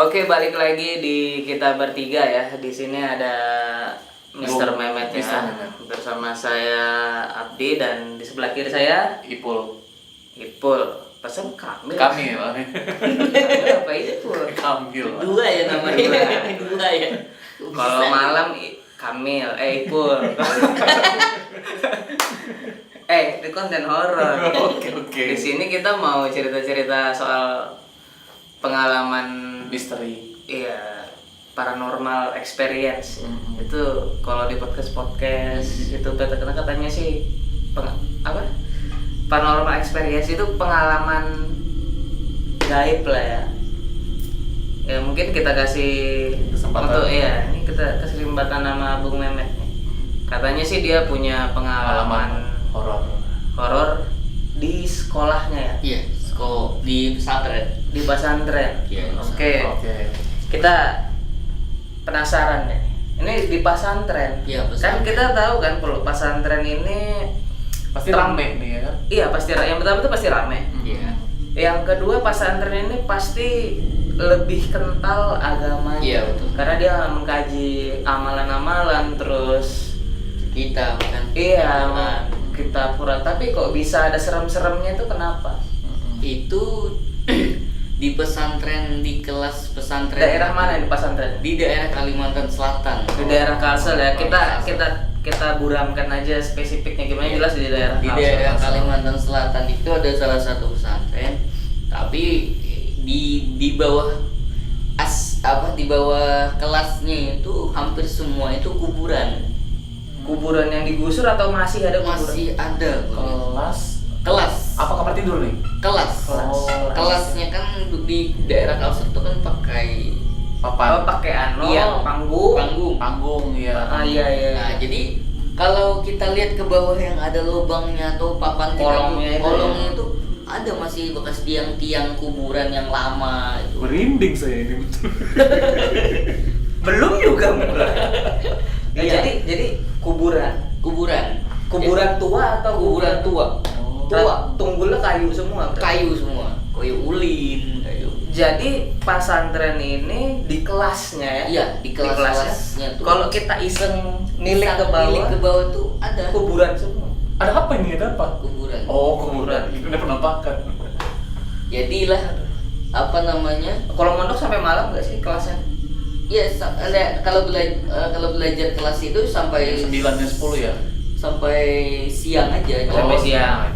Oke, balik lagi di kita bertiga ya. Di sini ada Mr. Mehmet ya. Mr. Mehmet. Bersama saya Abdi dan di sebelah kiri saya Ipul. Pesan Kamil. Kamil. Apa Ipul? Kamil. Dua ya namanya. Dua ya. Kalau malam Kamil, Ipul. Itu konten horor. Oke. Di sini kita mau cerita-cerita soal pengalaman Misteri. iya, paranormal experience. Mm-hmm. Itu kalau di podcast itu katanya sih paranormal experience itu pengalaman gaib lah ya. Ya mungkin kita kasih Kesempatan. untuk ini kita kasih kesempatan nama Bung Mehmet nih. Katanya sih dia punya pengalaman horor di sekolahnya ya. Iya, sekolah di pesantren. Di pesantren. Iya, Oke. Kita penasaran deh. Ini di pesantren. Iya, Kan pesantren. kita tahu kan kalau pesantren ini Pasti rame nih ya kan? iya pasti yang pertama itu pasti rame. Iya. Yang kedua pesantren ini pasti lebih kental agamanya. Iya, betul. Karena dia mengkaji amalan-amalan terus Kita bukan. iya Bukan. kita pura. Tapi kok bisa ada serem-seremnya itu kenapa? Itu di pesantren, di kelas pesantren. Daerah mana di pesantren? Di daerah Kalimantan Selatan. Di daerah Kalsel ya. Kita Kalsel. kita buramkan aja spesifiknya gimana, jelas di daerah Di Kalsel. daerah Kalimantan Selatan itu ada salah satu pesantren, tapi di bawah di bawah kelasnya itu hampir semua itu kuburan. Kuburan yang digusur atau masih ada kuburan? Masih ada. Kelas. Apa kamar tidur nih? Kelas. Oh. Kelasnya kan di daerah Kalsel itu kan pakai Papan. Pakai Iya. panggung. Panggung ya. Iya. Nah, jadi kalau kita lihat ke bawah yang ada lubangnya atau papan Kolongnya itu kolongnya ya. itu ada masih bekas tiang-tiang kuburan yang lama itu. Merinding saya ini betul. Belum juga mulai. Nah, Iya. jadi kuburan tua atau Kuburan tua. Tua. Tunggulnya kayu semua. berarti? Kayu semua. Kayu ulin, kayu. Jadi pesantren ini di kelasnya ya. Iya, di kelasnya tuh. Kalau kita iseng nilik ke bawah tuh ada kuburan semua. Ada apa ini? Ada apa? kuburan. Oh, kuburan. Ini penampakan. Jadilah apa namanya? Kalau mondok sampai malam nggak sih kelasnya? Ya, kalau belajar kelas itu sampai 9 dan 10 ya? sampai siang aja. Sampai siang.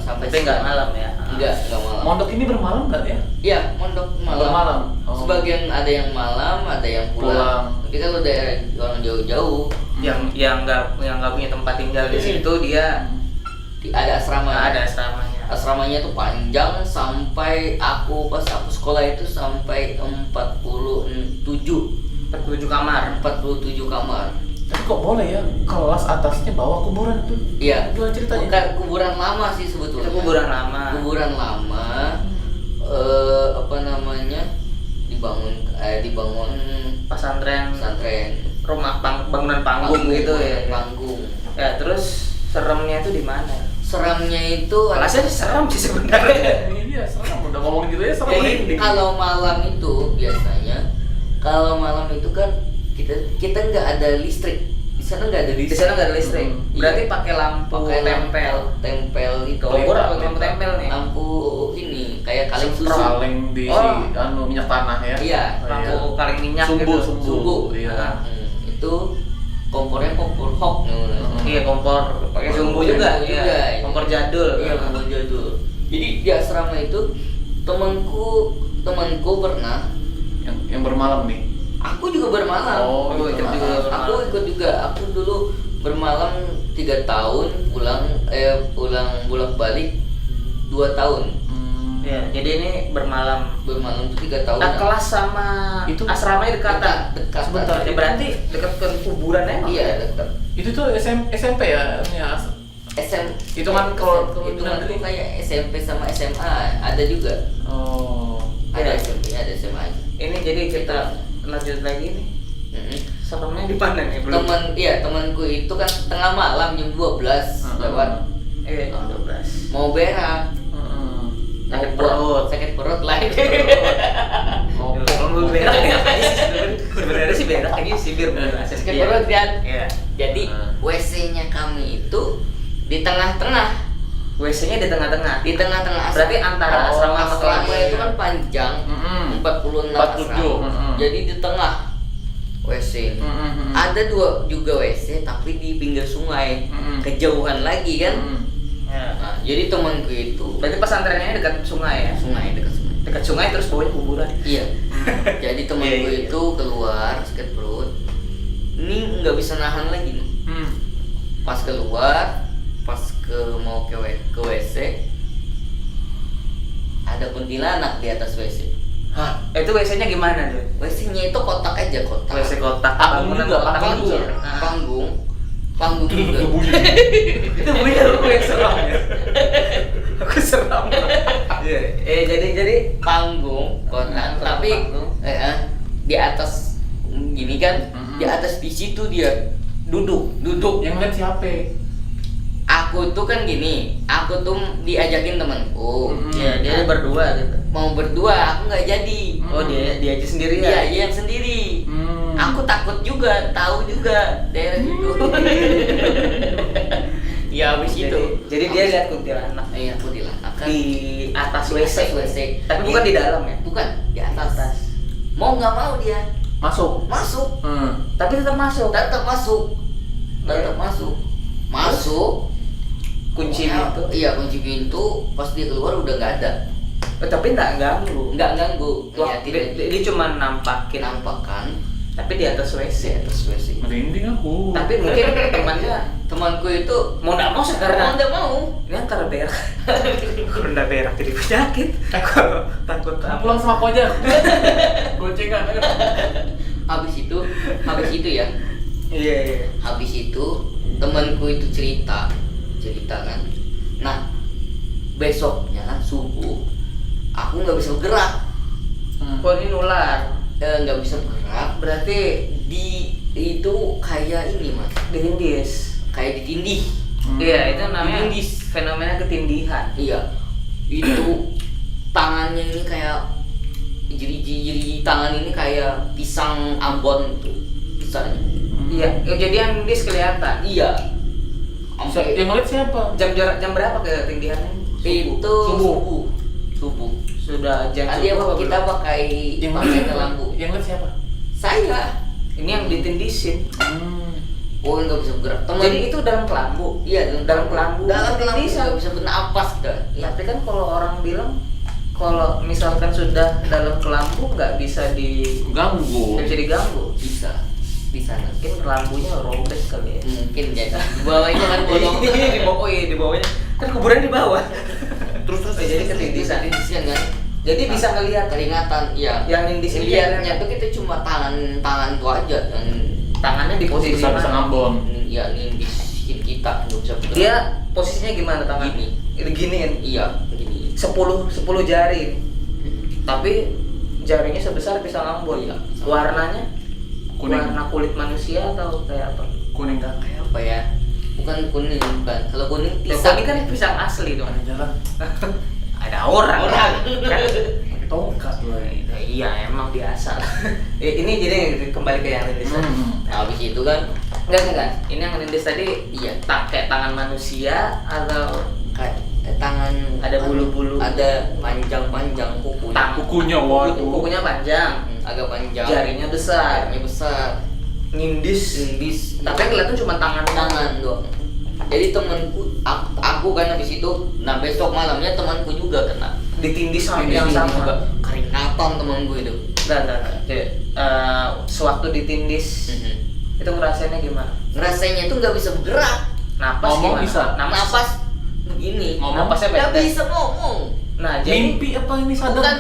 Sampai Tapi nggak siang. malam ya. Enggak malam. Mondok ini bermalam nggak ya? Iya, mondok malam. Bermalam. Oh. Sebagian ada yang malam, ada yang pulang. Tapi kalau daerah orang jauh-jauh Yang nggak punya tempat tinggal di situ dia ada asrama. ada asramanya. Asramanya itu panjang sampai pas aku sekolah itu sampai 47 kamar. 47 kamar. Tapi kok boleh ya kelas atasnya bawa kuburan tuh? Iya. Gimana ceritanya? Bukan kuburan lama sih sebetulnya. Itu kuburan lama. Kuburan lama. Apa namanya? Dibangun Pesantren, rumah bangunan panggung gitu ya. Panggung. Ya, terus seremnya itu di mana? Seramnya itu Kelasnya serem sih sebenarnya. Iya, serem. Udah ngomong gitu ya serem. Jadi merinding. kalau malam itu biasanya, kalau malam itu kan kita nggak ada listrik. Di sana nggak ada Di listrik. sana nggak ada listrik. Iya. Berarti pakai lampu tempel itu. Kompor atau lampu tempel nih? Lampu ini kayak kaleng susu. Kaleng di Oh. minyak tanah ya. Iya. Lampu kaleng minyak Sumbu. gitu. Sumbu. Iya. Itu kompornya kompor hok namanya. Iya, kompor pakai sumbu juga. Iya. Kompor jadul. Iya, kompor jadul. Jadi di asrama itu temanku pernah. Yang bermalam nih. Aku juga bermalam. Oh, ikut juga bermalam. Aku ikut juga. Aku dulu bermalam 3 tahun, pulang bolak-balik 2 tahun. Ya, jadi ini bermalam. Bermalam tuh 3 tahun. Nah, kelas sama Itu asramanya dekatan. Dekat. Sebentar. Ya, berarti dekat ke kuburan emang. Iya, dekat. Itu tuh SMP ya? Itu kan kalau itu kan negeri. kayak SMP sama SMA ada juga. Oh. Ada Iya. SMP, ada SMA aja. Ini jadi kita lanjut lagi nih. Mm-mm. Seremnya di mana nih? Belum. Temanku itu kan tengah malam jam 12 lewat Jam 12. mau berak. Sakit perut. Sakit perut lagi. Oh, Kalau berak ya sebenarnya sih berak aja sih biar akses Sakit perut kan? Iya. Jadi WC-nya kami itu di tengah-tengah. WC-nya di tengah-tengah. Di tengah-tengah Berarti antara asrama sama asrama kelas. itu kan panjang, 46 asrama. Jadi di tengah WC. Ada dua juga WC tapi di pinggir sungai, kejauhan lagi kan. Ya. Nah, jadi temanku itu Berarti pesantrennya dekat sungai ya? sungai dekat sungai. Dekat sungai terus bawahnya kuburan. Iya. Jadi temanku Iya, iya. itu keluar sakit perut. Ini nggak bisa nahan lagi nih. Pas keluar, pas mau ke WC, ada kuntilanak di atas WC. Hah? Itu WC-nya gimana tuh? WC-nya itu kotak aja, kotak. WC kotak. Panggung Bangunan juga, kotak Panggung, kecil. Ah. panggung juga. Itu bunyi aku yang seram ya. Aku seram. Iya. Jadi Panggung, kotak. Tapi di atas gini kan, di atas di situ dia duduk. Yang lihat siapa? Aku tuh kan gini, aku tuh diajakin temanku. Iya, dia berdua gitu. Mau berdua, aku nggak jadi. Oh, dia aja sendiri Iya, ya. dia yang sendiri. Aku takut juga, tahu juga daerah itu. Ya habis itu. Jadi dia lihat kuntilanak Iya, kuntilanak kan di atas di WC. atas WC. Tapi bukan di dalam ya? Bukan, di atas. Mau nggak mau dia Masuk. masuk, Tapi tetap masuk. tetap masuk, tetap masuk, masuk. Kunci Pokoknya, pintu. Iya, kunci pintu. Pas dia keluar udah nggak ada. Tapi nggak ganggu. Nggak ganggu. Wah, Iya, tidak dia cuma nampakin. nampakan Tapi di atas di WC. atas WC. Merinding aku. Tapi mungkin temannya Temanku itu mau nggak mau mau sekarang. nggak mau. Ini antara berak. Kalau nggak berak jadi penyakit. Kalau takut apa? pulang sama aku aja. Goncengan. Habis itu ya. Iya. Habis itu temanku itu cerita kan. Nah, besoknya subuh aku nggak bisa bergerak. Oh, ini nular. Nggak bisa bergerak. Berarti Itu kayak ini mas, ditindis. kayak ditindih. Iya, itu namanya Ditindis. fenomena ketindihan. Iya, itu tangannya ini kayak jeri tangan ini kayak pisang Ambon tuh besarnya. Iya, jadi yang nindis kelihatan. Iya. Sampai Yang ngeliat siapa? Jam berapa ketindihannya? itu subuh. Sudah jam Tadi subuh apa kita belum? pakai Yang lampu. Yang ngeliat siapa? Saya. Ini yang ditindisin. Oh, nggak bisa bergerak. Teman. Jadi itu dalam kelambu. Iya, dalam kelambu. Dalam kelambu Tindisan. nggak bisa bernapas kita. Iya. Tapi kan kalau orang bilang kalau misalkan sudah dalam kelambu nggak bisa Ganggu. nggak bisa diganggu. Bisa. Di sana. Mungkin kelambunya robek kali ya. Mungkin jadi. Di bawahnya kan bolong. Di bawah, iya di bawahnya. Kan kuburan di bawah. Terus jadi ketindisan. Tindisan kan. Jadi bisa ngelihat Kelihatan, iya. yang nindis ini Lihatnya tuh kita cuma tangan tuh aja yang tangannya di posisi Besar-besar mana? Ambon. ya nindisin kita nggak bisa bergerak. Dia posisinya gimana tangan? Gini. Giniin. Iya, gini. 10 jari. Tapi jarinya sebesar pisang Ambon. Iya. Warnanya Kuning. warna kulit manusia atau kayak apa? Kuning kan? Kayak apa ya? Bukan kuning, bukan. Kalau kuning Ya, pisang. ini kan pisang asli dong. Ada jalan. Ada orang. Orang. Kan? Pakai tongkat loh. Iya, emang biasa. Ini jadi kembali ke yang nindis tadi. Habis itu kan Enggak. Ini yang nindis tadi iya pakai tangan manusia atau kayak tangan Ada bulu-bulu. ada panjang-panjang kuku. Kukunya, waduh. Kukunya panjang, Agak panjang. jarinya besar, Jarinya besar. nindis. Nindis. Tapi yang kelihatan cuma tangan doang. Jadi temanku, aku kan habis itu, nah besok malamnya temanku juga kena. ditindis sama Tindis yang juga. sama. Keringatan temanku itu. Nah. Jadi, sewaktu ditindis itu ngerasainnya gimana? Ngerasainnya tuh nggak bisa bergerak. Napas Ngomong gimana? bisa? Napas begini. Ngomong? Napasnya Nggak pendek. bisa ngomong. Nah, jadi Mimpi apa ini sadar?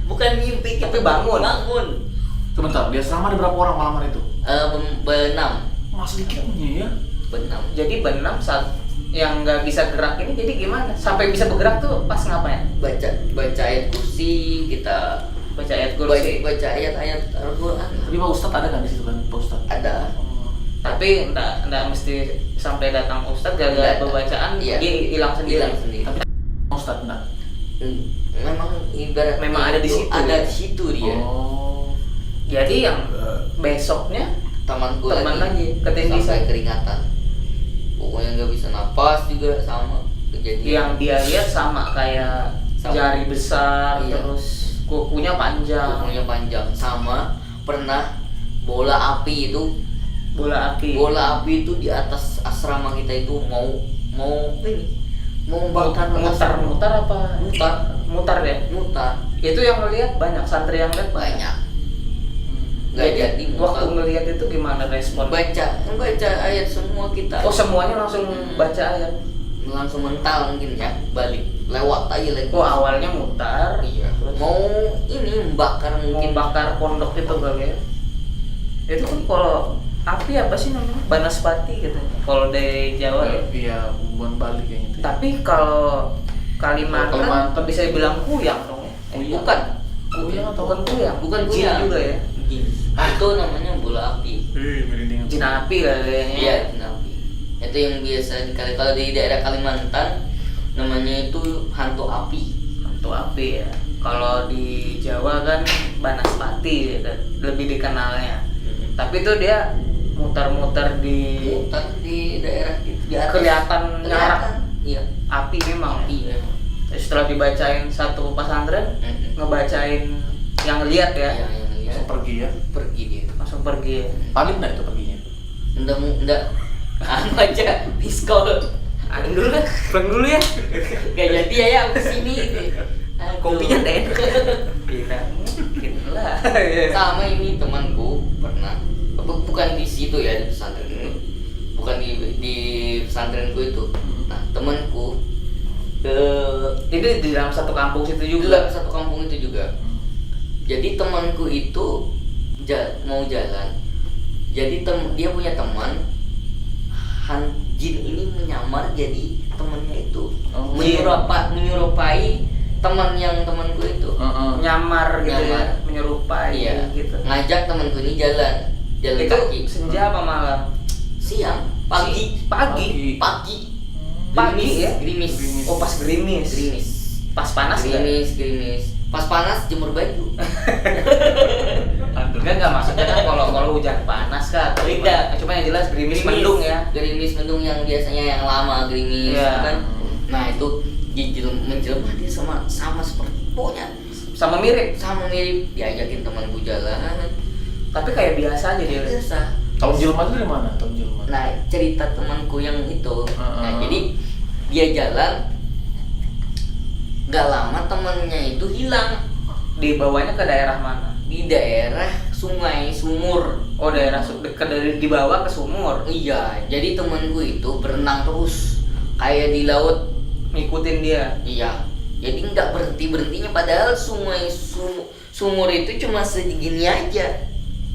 Bukan mimpi. Tapi bangun. Bangun. Sebentar, dia sama ada berapa orang malam hari itu? Benam. Mas sedikitnya ya. Benam. jadi benam saat yang nggak bisa gerak ini jadi gimana? Sampai bisa bergerak tuh pas ngapain? Baca ayat kursi, kita Baca ayat kursi. baca ayat-ayat Al-Quran. Tapi Pak Ustadz ada kan di situ kan, Pak Ustadz? Ada. Tapi enggak mesti sampai datang ustadz gara-gara Nggak. pembacaan Iya. dia hilang sendiri. Hilang sendiri. Tapi Ustadz enggak? Memang ibarat Memang ada di situ, Ada ya? di situ dia. Oh. Jadi yang besoknya temanku teman lagi ketindisan. sampai keringatan, pokoknya nggak bisa napas juga sama kejadian. Yang dia lihat sama kayak Sama. jari besar, Iya. terus kukunya panjang, Kukunya panjang, sama pernah bola api itu bola api. itu di atas asrama kita itu mau ini mau bakar Mutar apa? Mutar ya. mutar Itu yang ngelihat banyak, santri yang lihat banyak. Nggak jadi waktu mutar. ngelihat itu gimana respon? Membaca ayat semua kita. Oh, semuanya langsung baca ayat. Langsung mental mungkin ya, balik lewat aja lagi. Oh, awalnya mutar. Iya. Mau ini membakar mungkin. Membakar pondok itu kali ya. Itu kan kalau api apa sih namanya? Banaspati gitu. Kalau dari Jawa ya. Iya, bukan Bali kayaknya itu. Tapi kalau Kalimantan, Kalimantan bisa dibilang kuyang dong ya. Kuyang. Bukan. Kuyang atau Bukan kuyang, Bukan jin kuyang. juga ya. Jin. Itu namanya bola api. merinding. Jin api kayaknya. Iya, jin api. Itu yang biasa kalau di daerah Kalimantan namanya itu hantu api. Hantu api ya. Kalau di Jawa kan Banaspati ya, kan, lebih dikenalnya. Tapi itu dia muter-muter di Mutar di daerah di atas. kelihatan nyarak Iya. api memang. Api memang. Terus setelah dibacain satu pesantren, ngebacain yang lihat ya, Iya, yang lihat. Langsung pergi ya. Pergi dia. langsung pergi. Paling nggak itu perginya? Enggak aja pistol. Aduh dulu kan, pulang dulu ya. Gak jadi ya kesini. Kopinya deh. Tidak mungkin lah. Sama ini temanku pernah bukan di situ ya, di pesantren ini, bukan di pesantrenku itu. Nah temanku Ini di dalam satu kampung situ di juga. dalam satu kampung itu juga. Jadi temanku itu mau jalan. Jadi dia punya teman jin ini menyamar jadi temannya itu. Oh, Menyerupai temanku itu. Nyamar gitu Nyamar. ya, menyerupai Iya. gitu. Ngajak temanku ini jalan Itu kaki. senja apa malam? Siang, pagi, Pagi. Pagi ya? Gerimis. Oh, pas gerimis. Gerimis. Pas panas ya? Gerimis. Pas panas jemur baju. Alhamdulillah nggak, maksudnya kan kalau hujan panas kan. Tidak. Cuma yang jelas gerimis mendung ya. Gerimis mendung yang biasanya yang lama gerimis Iya. kan. Nah, itu menjelma dia sama seperti pokoknya Sama mirip. sama mirip diajakin temanku jalan. Tapi kayak biasa aja dia. Biasa. Tahun Jelma itu dari mana? Tahun Jelma. Nah, cerita temanku yang itu. Nah, Heeh. jadi dia jalan nggak lama temannya itu hilang Dibawanya ke daerah mana? di daerah sungai sumur. Oh, daerah dekat dari dibawa ke sumur. Iya, jadi temanku itu berenang terus kayak di laut. Ngikutin dia. Iya, jadi nggak berhentinya padahal sumur itu cuma segini aja.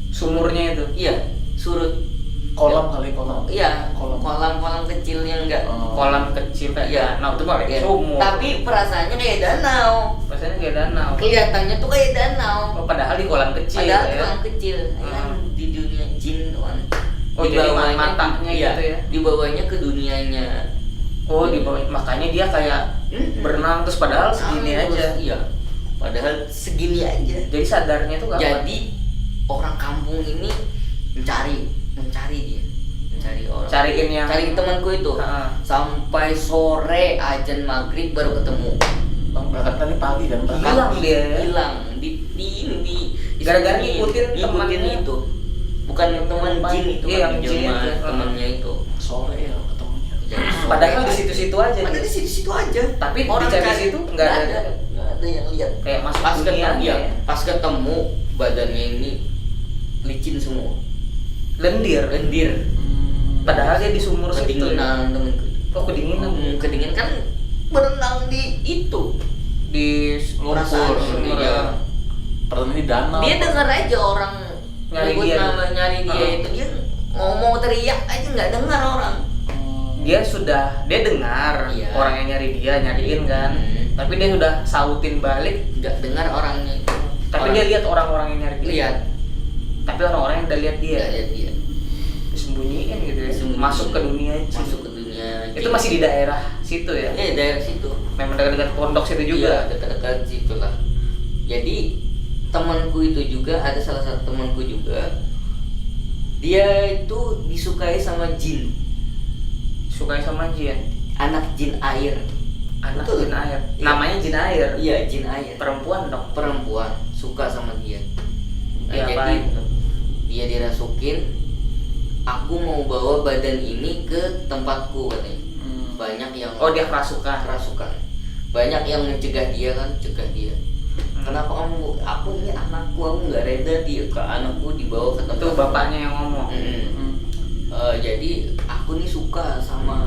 Sumurnya itu. Iya, surut. Kolam kali kolam. Iya, Kolam. kolam kecil yang enggak. Oh. Kolam kecil kayak Iya. danau itu mah kayak Iya. sumur. Tapi perasaannya kayak danau. Rasanya kayak danau. Kelihatannya tuh kayak danau. Oh, padahal di kolam kecil Padahal ya. kolam kecil. Kan di dunia jin kan. Oh, jadi matanya iya, gitu ya. Dibawanya ke dunianya. Oh, di bawah, makanya dia kayak berenang terus padahal segini Terus, aja. Iya. Padahal segini aja. Jadi sadarnya tuh kapan? Jadi orang kampung ini mencari dia. Mencari orang. Cariin yang Cari temanku itu. Heeh. Sampai sore azan maghrib baru ketemu. Bang berangkat tadi pagi kan? Bang? Hilang dia. Hilang di Gara-gara sini, ngikutin temannya. itu. Bukan teman jin itu Iya, kan, yang jin jelma, itu. temannya itu. Sore ya ketemunya. Jadi sore Padahal di aja. situ-situ aja. Padahal gitu. di situ aja. Tapi Orang dicari cari, situ nggak ada. nggak ada yang lihat. Kayak masuk Pas dunia ketemu, aja ya, ya. pas ketemu badannya ini licin semua, Lendir. Padahal dia di sumur situ. kedinginan temenku. Oh, kedinginan. Kedinginan kan berenang di itu. Di Perasaan sumur. iya. Pertama ini danau. Dia dengar aja orang Nyari nyebut dia. nama nyari dia Heeh. itu dia ngomong teriak aja nggak dengar orang. Dia dengar Iya. orang yang nyari dia, nyariin kan. Tapi dia sudah sautin balik. Nggak dengar orangnya. Tapi dia lihat orang-orang yang nyari dia. lihat, Tapi orang-orang yang udah lihat dia nggak lihat dia. disembunyiin gitu ya. Disembunyiin. Masuk ke dunia jin. Masuk ke dunia. Itu masih di daerah situ ya. daerah situ. Memang dekat-dekat pondok situ juga. Iya, dekat-dekat situ lah. Jadi temanku itu juga ada salah satu temanku juga, dia itu disukai sama jin, Sukai sama jin. anak jin air. Anak Betul. jin air. Iya. Namanya jin air. Iya, jin air. Perempuan dong. Perempuan suka sama dia. Nah, Iya, jadi baik. dia dirasukin. Aku mau bawa badan ini ke tempatku katanya. Banyak yang Oh, dia kerasukan. kerasukan. Banyak yang mencegah dia kan, cegah dia. Hmm. Kenapa kamu? Aku ini anakku, aku nggak reda dia ke anakku dibawa ke tempat. Itu bapaknya yang ngomong. Jadi aku nih suka sama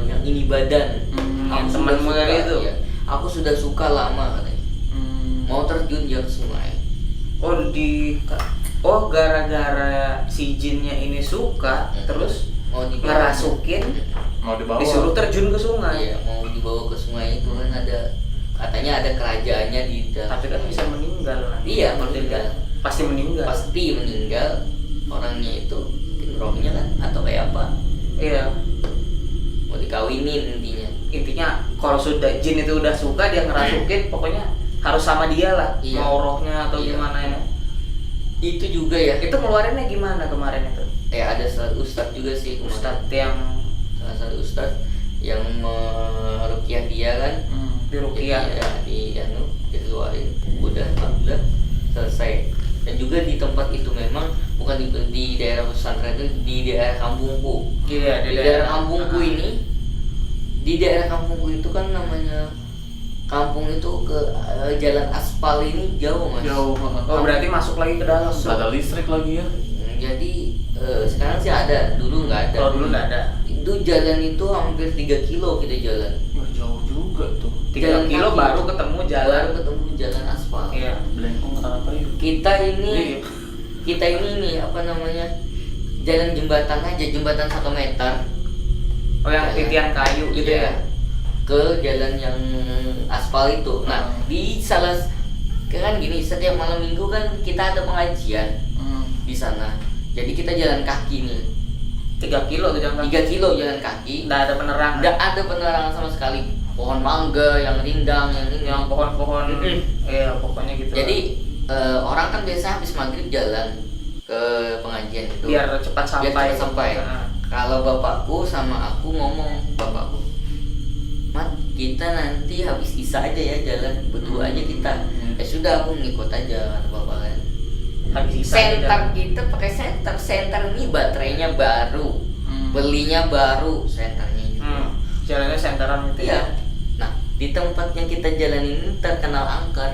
yang ini badan. Yang sudah temanmu suka, tadi itu? ya. Aku sudah suka lama katanya. Mau terjun dia ke sungai. Oh, gara-gara si jinnya ini suka, terus Mau dibawa. ngerasukin, Mau dibawa. disuruh terjun ke sungai. Iya, mau dibawa ke sungai itu kan katanya ada kerajaannya di dalam. Tapi kan bisa meninggal nanti. Iya, meninggal. Pasti meninggal. Pasti meninggal orangnya itu, mungkin rohnya kan atau kayak apa? Iya. Mau dikawinin intinya. Intinya kalau sudah jin itu udah suka, dia ngerasukin, pokoknya harus sama dia lah. Iya. Mau rohnya atau Iya. gimana ya. Itu juga ya. Itu ngeluarinnya gimana kemarin itu? Ada salah ustadz juga sih kemarin. Ustadz yang Salah satu ustadz yang meruqyah dia kan. di Rukiah. Jadi, dikeluarin udah alhamdulillah selesai. Dan juga di tempat itu memang bukan di daerah pesantren itu, di daerah kampungku. Iya, Di daerah kampungku ini, di daerah kampungku itu kan namanya kampung itu ke jalan aspal ini jauh mas. Jauh. Oh, berarti masuk lagi ke dalam. Nggak ada listrik lagi ya? Jadi sekarang sih ada, dulu nggak ada. Kalau dulu nggak ada. Itu jalan itu hampir 3 kilo kita jalan. Wah, jauh juga tuh. 3 Jalan kilo kaki. baru ketemu jalan. Baru ketemu jalan aspal. Iya. Belengkong apa yuk? Kita ini Iya. kita ini nih apa namanya, jalan jembatan aja, jembatan 1 meter. Oh, yang Jalan. titian kayu gitu Iya. ya. Ke jalan yang aspal itu. Nah, di salah kan gini, setiap malam minggu kan kita ada pengajian di sana. Jadi kita jalan kaki nih. 3 kilo tuh jalan 3 kilo jalan kaki. Nggak ada penerangan. Nggak ada penerangan sama sekali. Pohon mangga yang rindang yang ini. Yang pohon-pohon. Mm-mm. Iya, pokoknya gitu. Jadi orang kan biasa habis maghrib jalan ke pengajian itu. biar cepat sampai. Biar cepat sampai. Nah, Kalau bapakku sama aku ngomong, bapakku, Mat, kita nanti habis isya aja ya jalan berdua aja kita. Ya sudah, aku ngikut aja kata bapak kan. habis isa Senter jalan. kita pakai senter ini baterainya baru, belinya baru senternya juga. Jalannya senteran gitu Iya. ya. Nah, di tempat yang kita jalan ini terkenal angker.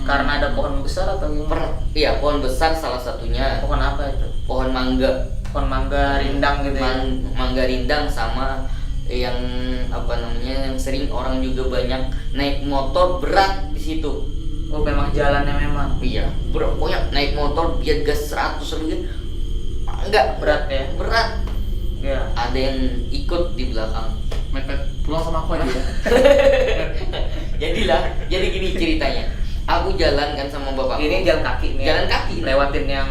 Karena ada pohon besar atau gimana? Iya, pohon besar salah satunya. Pohon apa itu? Pohon mangga. Pohon mangga rindang gitu ya. Mangga rindang sama yang apa namanya, yang sering orang juga banyak naik motor berat di situ. Oh, memang jalannya memang Iya, pokoknya naik motor biar gas 100 lebih. Enggak, berat ya. berat. Iya. Ada yang ikut di belakang. Mepet pulang sama aku aja ya. Jadi gini ceritanya. Aku jalan kan sama bapakku. Ini jalan kaki nih. ya? Jalan kaki.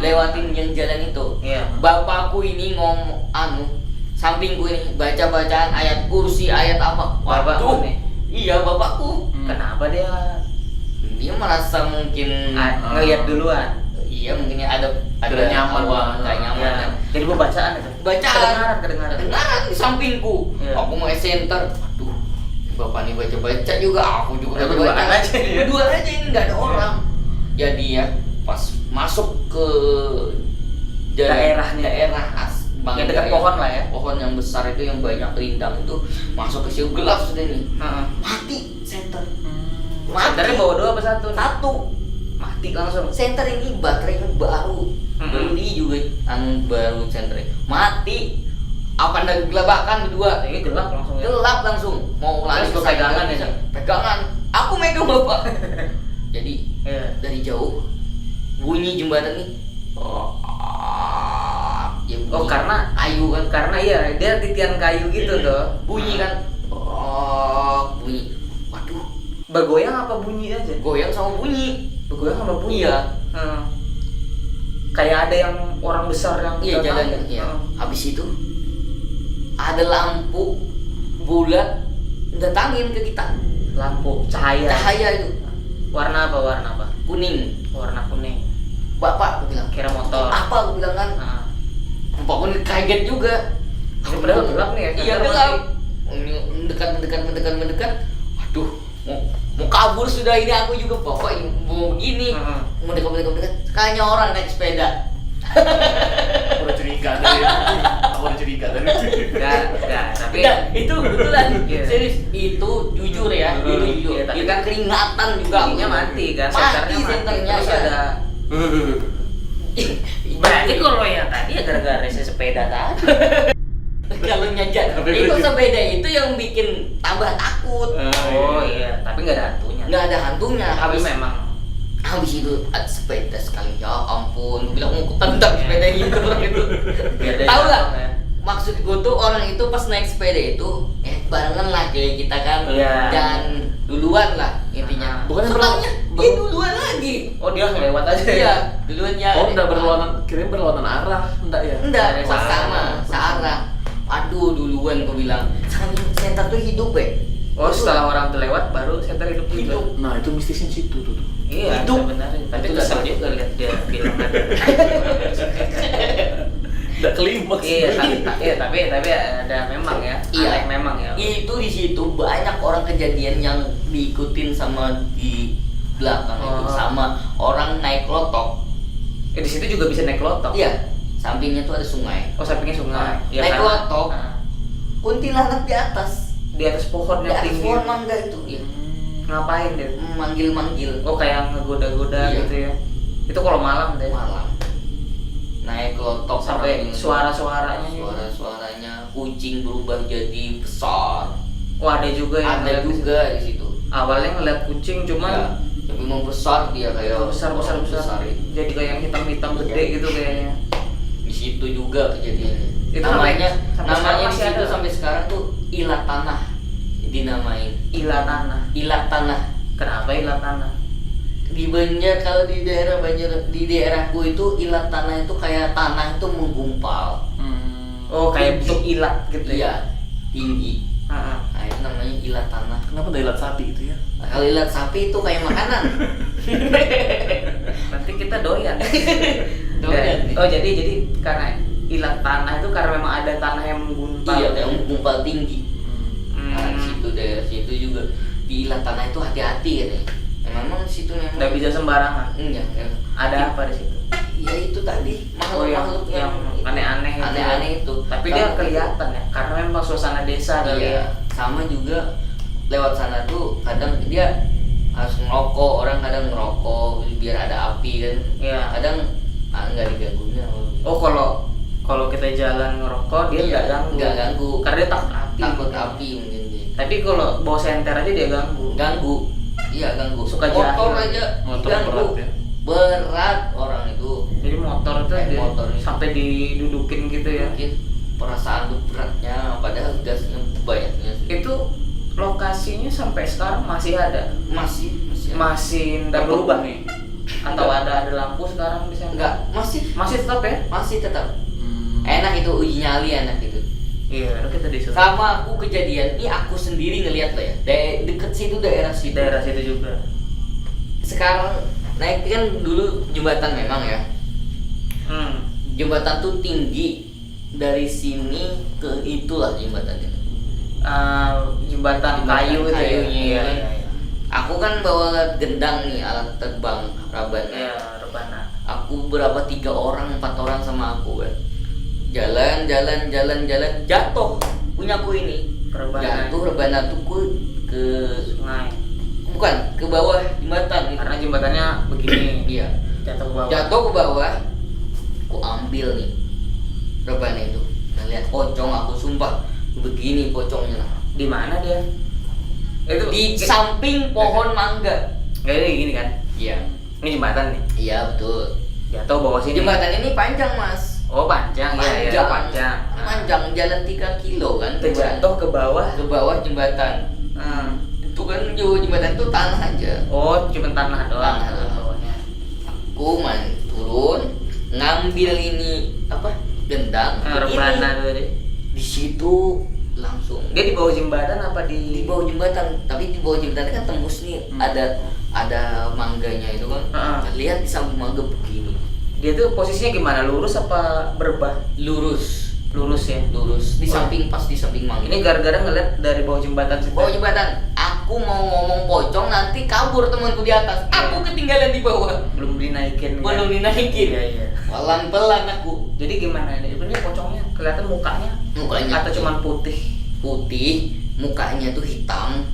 Lewatin yang jalan itu. Iya. Bapakku ini ngomong sampingku ini baca-bacaan ayat kursi, ayat apa. Bapakmu nih? Iya, bapakku. Kenapa dia Dia merasa mungkin ngelihat duluan? Iya, mungkin ada Tidak nyaman. nggak nyaman Iya. kan. Jadi bacaan itu. Bacaan. Kedengaran. Kedengaran di sampingku. Iya. Aku mau center. Aduh, bapak nih baca-baca juga, aku juga Ya, berduaan aja ya. Berduaan aja, ini nggak ada orang. Jadi ya pas masuk ke Daerahnya. daerah Yang dekat pohon lah ya. Pohon yang besar itu yang banyak rindang itu, masuk ke situ gelap sudah nih. Heeh. Mati center. Senternya bawa 2 apa 1? Satu. Mati langsung. Center ini baterainya baru. Beli juga baru centernya. Mati. Apa anda gelabakan kedua? Ini gelap langsung ya. Gelap langsung. Mau lari Terus ke pegangan sana, ya? pegangan. Aku megang bapak. Jadi Iya. dari jauh bunyi jembatan nih. Ya, bunyi. Oh, karena ayu kan. Karena iya, dia titian kayu gitu tuh. Bunyi kan. Bunyi. Waduh, Bergoyang apa bunyi aja? goyang sama bunyi. Bergoyang sama bunyi. Iya. Heeh. Kayak ada yang orang besar yang Iya, kita jalan. tahu. Iya. Heeh. Habis itu ada lampu bulat datangin ke kita. Lampu cahaya. Cahaya itu. Warna apa? kuning. Warna kuning. Bapak, aku bilang. Kira motor. Apa, aku bilang kan. Nah. Bapak pun kaget juga. Ini padahal gelap nih ya. Iya senter gelap. mati. Mendekat. Aduh, mau kabur sudah ini aku juga bapak mau begini. Mendekat. Kayaknya orang naik sepeda. Aku udah curiga tadi. Enggak, tapi Enggak, itu kebetulan. Iya. Serius, itu jujur ya, itu jujur. Iya, tapi itu kan keringatan juga. ininya mati kan, Mati senternya, terus ya. ada. Berarti kalau yang tadi ya gara-gara rese sepeda tadi. Kalau nyajak itu sepeda itu yang bikin tambah takut. Oh iya, tapi nggak ada hantunya. Nggak ada hantunya. Tapi memang Habis itu ada sepeda sekali, ya ampun. Gue bilang mau tentang sepeda itu gitu. biar dari Tahu nggak? belakang ya. Maksud gue tuh orang itu pas naik sepeda itu barengan lah kayak kita kan. Iya. Jangan duluan lah intinya. Bukan Soalnya dia duluan lagi. Oh dia lewat aja ya? Iya, duluan ya. Oh, udah berlawanan, kirain berlawanan arah, enggak ya? Enggak, Dari pas sana. sama, searah. Aduh, duluan gue bilang. Saking senter tuh hidup Oh setelah orang tuh lewat baru center hidup juga. Hidup. Nah, itu mistisnya situ tuh. Iya, Hidup. sebenarnya. Tapi Itu kesel nggak juga lihat dia bilang ada. Udah klimaks. Iya, tapi ada memang ya. Iya. Aneh memang ya. Itu di situ banyak orang kejadian yang diikutin sama di belakang itu Oh. sama orang naik lotok. Di situ juga bisa naik lotok. Iya, sampingnya tuh ada sungai. Oh sampingnya sungai. Ya, Naik karena- lotok. Nah, Kuntilanak di atas pohon di yang atas tinggi. pohon mangga itu ya. Ngapain dia? Manggil-manggil Oh kayak ngegoda-goda Iya. gitu ya. Itu kalau malam deh. malam. Naik lotok Sampai orang suara-suaranya. suara-suaranya kucing berubah jadi besar. Oh ada juga yang Ada ngeliat di juga di situ. situ. Awalnya ngeliat kucing Ya, cuman tapi mau besar dia kayak besar itu. Jadi kayak yang hitam-hitam gede gitu kayaknya. Di situ juga kejadiannya. Itu namanya sampai sekarang namanya di masih situ ada. sampai sekarang tuh ilat tanah dinamain. Ilat tanah. Ilat tanah. Kenapa ilat tanah? Di Banjar kalau di daerah Banjar di daerahku itu ilat tanah itu kayak tanah itu menggumpal. Oh kayak Tinggi. bentuk ilat gitu Iya, ya. tinggi. Heeh. Nah, itu namanya ilat tanah. Kenapa ada ilat sapi itu ya? Nah, kalau ilat sapi itu kayak makanan. Nanti kita doyan. Doyan. Oh jadi karena ilat tanah itu karena memang ada tanah yang menggumpal. Iya, yang menggumpal tinggi. Nah, di Hmm. situ daerah situ juga di ilat tanah itu hati-hati katanya. Ya, memang di situ memang Nggak bisa sembarangan. enggak. Ada apa di situ? Ya itu tadi makhluk-makhluk yang itu. aneh-aneh itu. Aneh-aneh itu. Tapi dia kelihatan ya, karena memang suasana desa kali ya. Iya, sama juga lewat sana tuh kadang dia harus ngerokok, orang kadang ngerokok biar ada api kan. Iya. Kadang nggak diganggunya. Oh kalau kita jalan ngerokok dia Iya, nggak ganggu. nggak ganggu. Karena dia takut api. Takut api mungkin dia. Tapi kalau bawa senter aja dia ganggu. Ganggu. Iya ganggu. Suka motor jahil. aja Motor ganggu. berat ya? Berat orang itu. Jadi motor itu dia Motor itu. sampai didudukin gitu ya. Mungkin perasaan tuh beratnya padahal gasnya banyaknya. Itu lokasinya sampai sekarang masih ada. Masih nggak berubah nih. Atau ada lampu sekarang di sana? Enggak, Masih tetap ya? masih tetap. Enak itu uji nyali enak itu. Iya, lu kita disuruh. Sama aku kejadian ini aku sendiri ngeliat lah ya. Deket situ daerah Di situ. daerah situ juga. Sekarang naik kan dulu jembatan memang ya. Jembatan tuh tinggi dari sini ke itulah jembatannya. Jembatan kayu itu ya. kayunya Iya, kan. iya, iya. Aku kan bawa gendang nih alat terbang rabana. Iya, rebana. Aku berapa 3 orang 4 orang sama aku kan. Jalan jatuh punyaku ini. Rebana. Jatuh rebana tuh ke Sungai. bukan ke bawah jembatan. Karena jembatannya begini. Iya. Jatuh ke bawah. Jatuh ke bawah. Aku ambil nih rebana itu. Ngeliat pocong aku sumpah begini pocongnya. Di mana dia? Itu Di samping pohon mangga. Kayak gini kan. Iya. Ini jembatan nih. Iya betul. Jatuh bawah sini. Jembatan ini panjang mas. Oh, panjang. Iya, iya, panjang. Panjang jalan 3 kilo kan. Itu jatuh ke bawah. ke bawah jembatan. Itu kan jembatan itu tanah aja. Oh, cuma tanah doang. Tanah doang. Bawahnya. Aku turun ngambil ini apa gendang. Rebana tuh tadi. Di situ langsung Dia di bawah jembatan apa di di bawah jembatan, tapi di bawah jembatan kan tembus nih ada ada mangganya itu kan. Lihat di samping mangga begini. Dia tuh posisinya gimana? Lurus apa berbah? Lurus Ya. lurus di samping, pas di samping mangga. Ini gara-gara ngeliat dari bawah jembatan situ. Bawah jembatan, aku mau ngomong pocong nanti kabur temanku di atas. Aku ketinggalan di bawah. Belum dinaikin. Belum dinaikin. Iya. Pelan-pelan aku. Jadi gimana ini? Sebenarnya pocongnya kelihatan mukanya atau cuman putih? Putih, mukanya tuh hitam.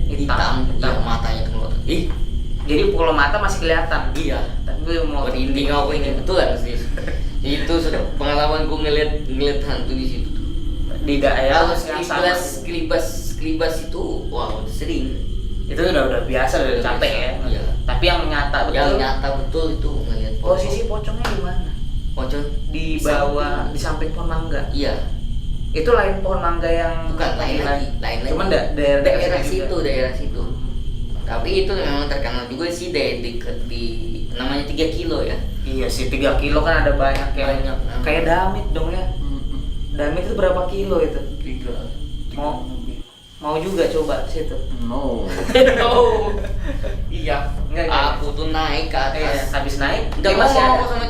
Hitam. Ya, matanya tuh melotot. Ih, Jadi kalau mata masih kelihatan. iya. Tapi gue mau Merinding aku ini betulan sih. Itu pengalamanku ngeliat hantu di situ tuh. di daerah Kalau yang sama. kelibas itu, wah udah sering. Itu udah biasa, udah Udah capek biasa, ya. iya. Tapi yang nyata betul. Yang nyata betul itu ngeliat Posisi pocongnya di mana? pocong Di bawah, di samping pohon mangga. Iya, Itu lain pohon mangga yang bukan lain lagi. Cuman daerah juga. daerah situ. Tapi itu memang terkenal juga sih di namanya 3 kilo ya. Iya sih, 3 kilo kan ada banyak ya. Banyak. Kayak damit dong ya. Damit itu berapa kilo itu? 3 Mau juga coba ke situ. No. Oh, iya. Enggak. Aku tuh naik ke atas. Habis naik, Udah dia masih ada. sama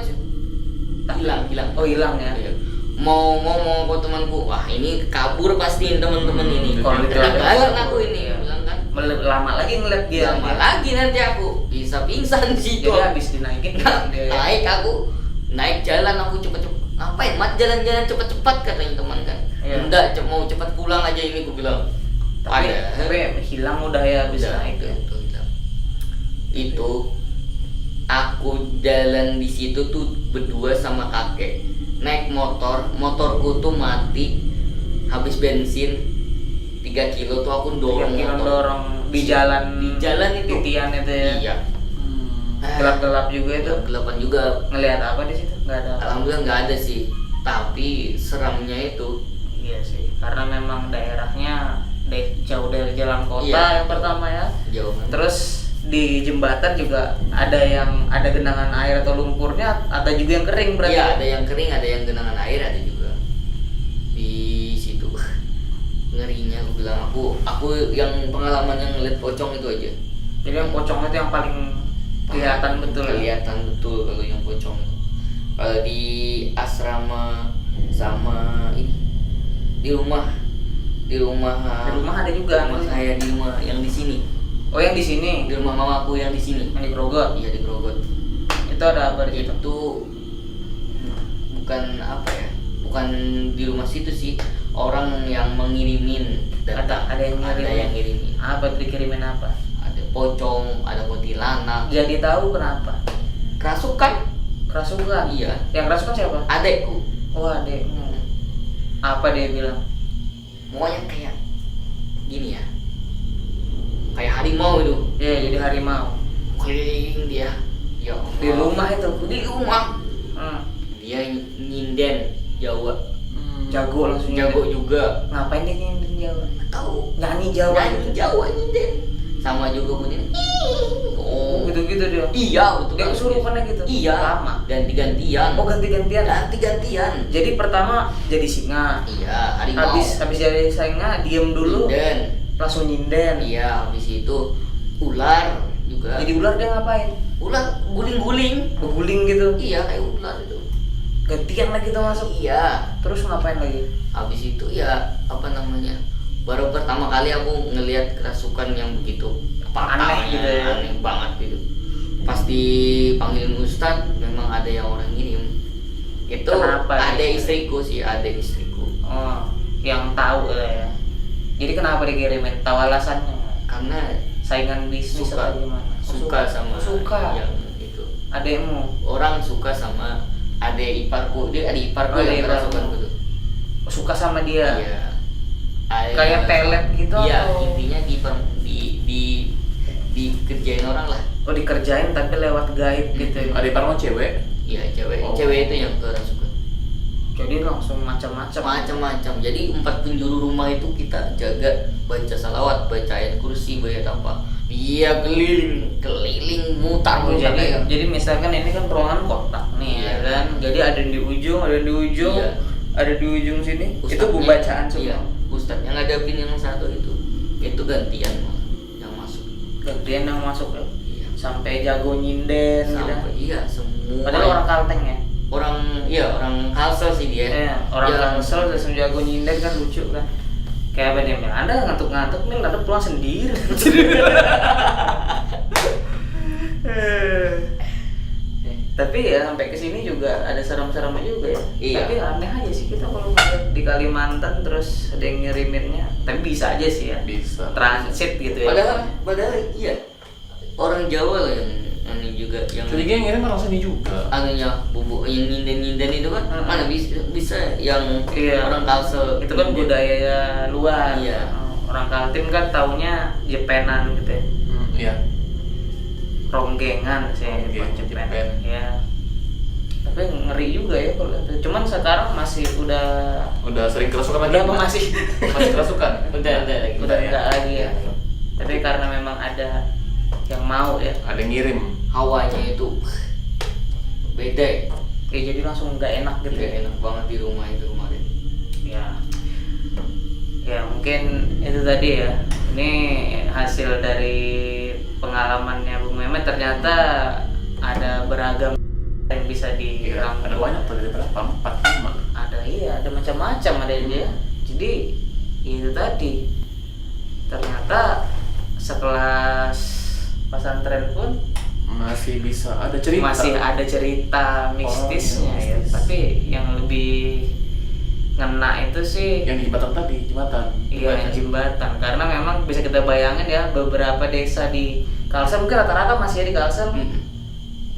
hilang. Oh, hilang ya. Iya. Mau ke temanku, wah ini kabur pastiin teman-teman ini. kalau Ketinggalan aku ini, bilang kan. Lama lagi ngeliat dia. Lama lagi nanti aku bisa pingsan di situ. Jadi habis dinaikin dia. Naik aku, naik jalan aku cepet-cepet. Ngapain? Mat jalan-jalan cepet-cepet katanya teman kan. Iya. Enggak, mau cepet pulang aja ini aku bilang. Tapi hilang udah ya habis Udah, naik ya. Itu aku jalan di situ tuh berdua sama kakek naik motorku tuh mati habis bensin 3 kilo tuh aku dorong 3 kilo motor dorong di jalan itu titian itu ya. iya Gelap-gelap juga itu. gelapan juga. Ngelihat apa di situ? Nggak ada. Alhamdulillah nggak ada sih, tapi seramnya itu. Iya sih, karena memang daerahnya jauh dari jalan kota Iya, yang pertama ya. Jauh. Terus di jembatan juga ada genangan air atau lumpurnya, ada juga yang kering berarti. Iya, ada yang kering, ada yang genangan air, ada juga di situ. Ngerinya aku bilang, aku yang pengalaman yang ngeliat pocong itu aja. Jadi yang pocong itu yang paling kelihatan betul. Kelihatan betul kalau yang pocong. Kalau di asrama sama ini di rumah ada juga. rumah saya di rumah yang di sini. Oh, yang di sini, Di rumah mamaku yang di sini. yang di Grogol. Iya, di Grogol. Itu ada apa di situ? Itu bukan apa ya? Bukan di rumah situ sih. Orang yang mengirimin data. Ada yang ngirimin. Apa dikirimin apa? Ada pocong, ada kuntilanak. Jadi tahu kenapa? Kerasukan? Kerasukan. Iya. Yang kerasukan siapa? Adekku. Oh, adekmu. Apa dia bilang? Pokoknya kayak gini ya. Kayak harimau itu. Iya, jadi harimau. Keliling dia. Ya Allah. Di rumah itu. Di rumah. Hmm. Dia nyinden Jawa. Jago langsung. Jago nyinden. juga. Ngapain dia nyinden Jawa? Tahu. Nyanyi Jawa. Nyanyi Jawa nyinden. Sama juga bunyinya. Oh, gitu-gitu dia. Iya, betul. Dia kesurupannya gitu. Iya. Lama. Ganti-gantian. Oh, ganti-gantian. Ganti-gantian. Jadi pertama jadi singa. Iya, harimau. Habis jadi singa diem dulu. Nyinden. Langsung nyinden. Iya, habis itu ular juga. Jadi ular dia ngapain? Ular guling-guling. Beguling gitu. Iya, kayak ular itu. Gantian lagi tuh masuk. Iya. Terus ngapain lagi? Habis itu ya apa namanya? Baru pertama kali aku ngelihat kerasukan yang begitu Aneh gitu ya. Aneh banget gitu. Pas dipanggilin Ustadz, memang ada yang orang ngirim. Itu Kenapa ada dia? istriku sih, ada istriku. Oh, yang tahu ya. Jadi kenapa dikirimin? Tahu alasannya nggak? Karena Saingan bisnis Suka. atau gimana? Oh, suka sama Suka. yang itu. Adekmu. Orang suka sama adik iparku, dia adik iparku Oh, yang adik kerasukan iparmu. gitu. Oh, suka sama dia. Iya. Kayak pelet gitu Iya, atau? intinya dikerjain orang lah. Oh, dikerjain tapi lewat gaib gitu. ya? Ada Parmo cewek. Iya, cewek. Oh. Cewek itu yang kerasukan. Jadi langsung macam-macam. Macam-macam. Jadi 4 penjuru rumah itu kita jaga, baca salawat, baca ayat kursi, baca apa. Iya, keliling mutar Oh, mutar kayak. jadi misalkan ini kan ruangan kotak nih ya Iya. kan. Jadi ada yang di ujung, ada yang di ujung, Iya. ada di ujung sini. Itu Ustadznya- pembacaan semua. Iya, ustadz yang ngadepin yang satu itu gantian malah yang masuk. gantian yang masuk ya. Iya. Sampai jago nyinden Sampai gitu. iya semua. Padahal orang Kalteng ya. Orang Kalsel sih dia. Iya, orang Yang- Kalsel langsung jago nyinden kan lucu kan. Kayak apa dia bilang, Anda ngantuk-ngantuk Mil, Anda pulang sendiri. Tapi ya sampai kesini juga ada serem-seremnya juga ya. Iya. Tapi aneh aja sih kita kalau ngeliat di Kalimantan terus ada yang ngiriminnya. Tapi bisa aja sih ya. Bisa. Transit gitu ya. Padahal iya. Orang Jawa loh yang ini juga yang Jadi yang ngirim orang sini juga. anunya bubuk yang nyinden itu kan mana bisa yang Iya. orang Kalsel Itu kan budaya luar. Iya. Orang Kaltim kan taunya Jepenan gitu ya. Iya. Ronggengan sih Ronggeng, Jepen. Jepen. Ya. Tapi ngeri juga ya kalau itu. Cuman sekarang masih udah Sering kerasukan lagi. udah apa masih Masih kerasukan. udah lagi udah ya. enggak lagi ya. Tapi karena memang ada yang mau ya. Ada yang ngirim. hawanya itu beda ya. Ya jadi langsung nggak enak gitu Tidak ya. enak banget di rumah itu kemarin. Ya. Ya mungkin itu tadi ya. Ini hasil dari pengalamannya Bung Mehmet, ternyata ada beragam yang bisa Iya. dirangkum. Ada banyak tuh, dari berapa? 4, 5. Ada iya, ada macam-macam ada dia. Jadi itu tadi. Ternyata sekelas pesantren pun Masih bisa ada cerita. masih ada cerita mistisnya yang ya. mistis. Tapi yang lebih ngena itu sih Yang di jembatan tadi, jembatan. iya yang jembatan, karena memang bisa kita bayangin ya beberapa desa di Kalsel, mungkin rata-rata masih di Kalsel.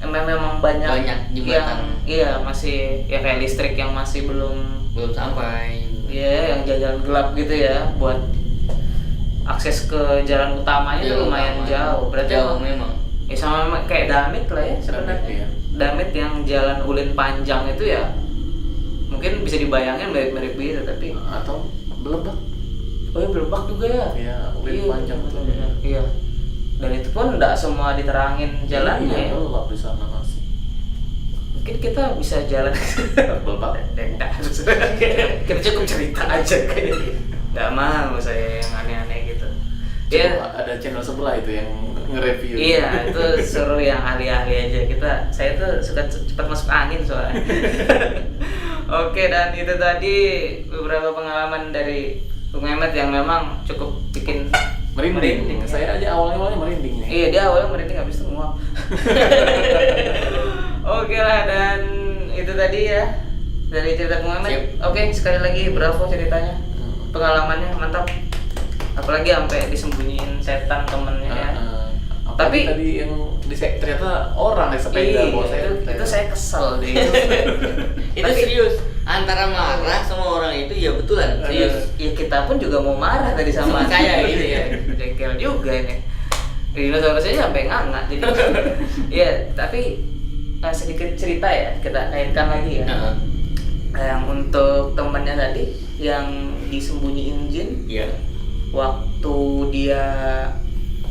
Memang banyak Jembatan yang iya masih ya kayak listrik yang masih belum belum sampai. ya yang jalan gelap gitu ya, buat akses ke jalan utamanya itu lumayan jauh. Berarti jauh memang. ya sama kayak Damit lah ya sebenarnya. Damit, iya. Damit yang jalan ulin panjang itu ya mungkin bisa dibayangin mirip-mirip gitu, tapi Atau Belebak. oh ya Belebak juga ya. Iya, ulin Iya, panjang tuh. benar-benar. Iya. Dan itu pun enggak semua diterangin jalannya Iya, ya. gelap di sana masih. Mungkin kita bisa jalan Belebak. enggak harus. Kita cukup cerita aja kayak nggak mau saya yang aneh-aneh gitu. Ya, Coba ada channel sebelah itu yang nge-review. iya itu suruh yang ahli-ahli aja. Saya tuh suka cepat masuk angin soalnya. Oke, dan itu tadi beberapa pengalaman dari Bung Mehmet yang memang cukup bikin Merinding. ya. Saya aja awalnya merinding nih. Iya, dia awalnya merinding habis itu nguap. Oke lah, dan itu tadi ya dari cerita Bung Mehmet. Siap. Oke, sekali lagi bravo ceritanya. Pengalamannya mantap. Apalagi sampai disembunyiin setan temennya ya. Tapi Tapi- tadi yang ternyata orang naik sepeda Iya, bawa saya. itu saya kesel deh. Itu Tapi- serius. Antara marah sama orang itu ya betulan serius. Ya kita pun juga mau marah tadi sama Sama saya gitu ya. Jengkel juga ini. Dinosaurus aja sampai nganga jadi. Iya, tapi sedikit cerita ya kita kaitkan lagi ya. Heeh. Yang untuk temennya tadi yang disembunyiin jin, Iya. waktu dia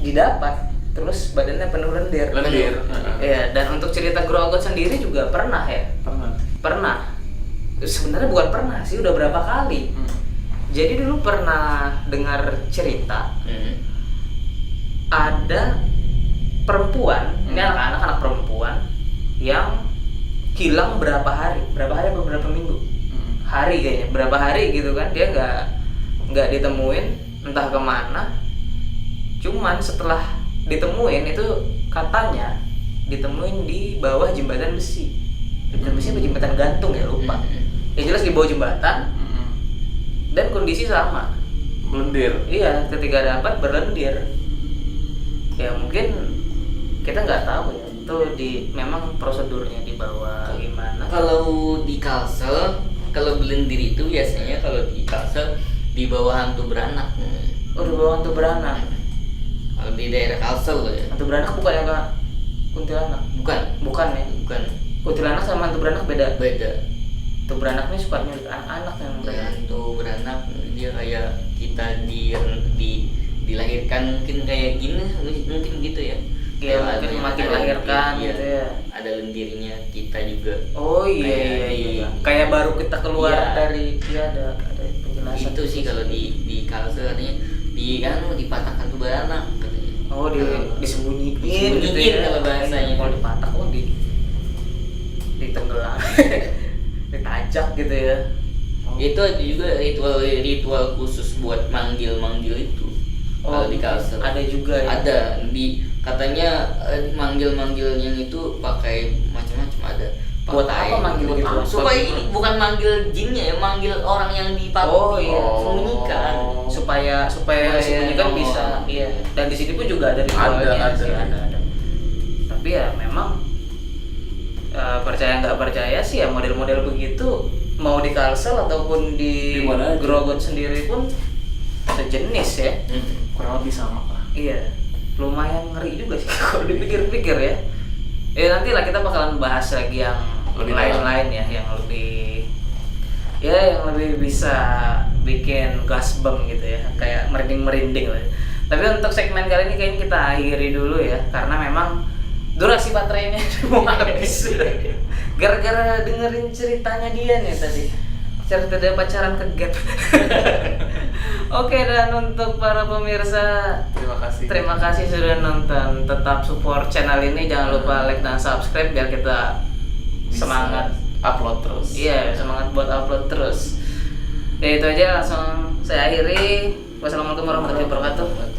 didapat terus badannya penuh lendir. Lendir. Iya, dan untuk cerita Grogot sendiri juga pernah ya. Pernah. Sebenarnya bukan pernah sih, udah berapa kali. Jadi dulu pernah dengar cerita ada perempuan, ini anak perempuan yang hilang berapa hari apa beberapa minggu, hari kayaknya, berapa hari gitu kan, dia nggak ditemuin, entah kemana. Cuman setelah ditemuin itu katanya ditemuin di bawah jembatan besi, jembatan besi apa jembatan gantung ya lupa. Yang jelas di bawah jembatan dan kondisi sama. Melendir. Iya, ketika dapat berlendir. Ya mungkin kita nggak tahu ya itu memang prosedurnya dibawa gimana. Kalau di Kalsel, kalau belendir itu biasanya kalau di Kalsel di bawah hantu beranak. Oh, dibawa hantu beranak. Kalau di daerah Kalsel loh ya. Hantu beranak bukan yang kayak kuntilanak. Bukan Ya. bukan Kuntilanak sama hantu beranak beda. beda. Hantu beranak ini suka nyulik anak-anak yang Dan beranak. hantu beranak dia kayak kita dilahirkan mungkin kayak gini mungkin gitu ya. Iya, Kayak mungkin ada- makin ada melahirkan lendir, gitu iya. ya. Ada lendirnya kita juga. Oh iya Kayak iya di- iya. Kayak baru kita keluar Iya. dari dia ada penjelasan. Itu sih kalau di Kalsel katanya dipatahkan tuh beranak katanya. Oh, disembunyiin Disembunyiin gitu ya. kalau bahasanya. Kalau dipatak ditenggelam. Ditajak gitu ya. Itu ada juga ritual khusus buat manggil itu. Kalau di Kalsel ada juga ya. ada katanya manggilnya itu pakai macam-macam ada. Buat apa manggil gitu? Supaya ini bukan manggil jinnya ya, manggil orang yang sembunyikan. Supaya disembunyikan bisa. Iya. Dan di sini pun juga ada ritualnya sih, ada. Tapi ya memang percaya nggak percaya sih ya model-model begitu mau di Kalsel ataupun di Grogot sendiri pun sejenis ya. Kurang lebih sama lah. Iya. Lumayan ngeri juga sih kalau dipikir-pikir ya. Nanti lah kita bakalan bahas lagi yang Lebih lain-lain ya, yang lebih bisa bikin gasbum gitu ya, kayak merinding lah. Tapi untuk segmen kali ini kayaknya kita akhiri dulu ya, karena memang durasi baterainya mau habis. Gara-gara dengerin ceritanya dia nih tadi, cerita dia pacaran ke gap. Oke, dan untuk para pemirsa, terima kasih sudah nonton. Tetap support channel ini, jangan lupa like dan subscribe biar kita semangat upload terus. Iya, semangat buat upload terus. Ya itu aja, langsung saya akhiri. Wassalamualaikum warahmatullahi wabarakatuh.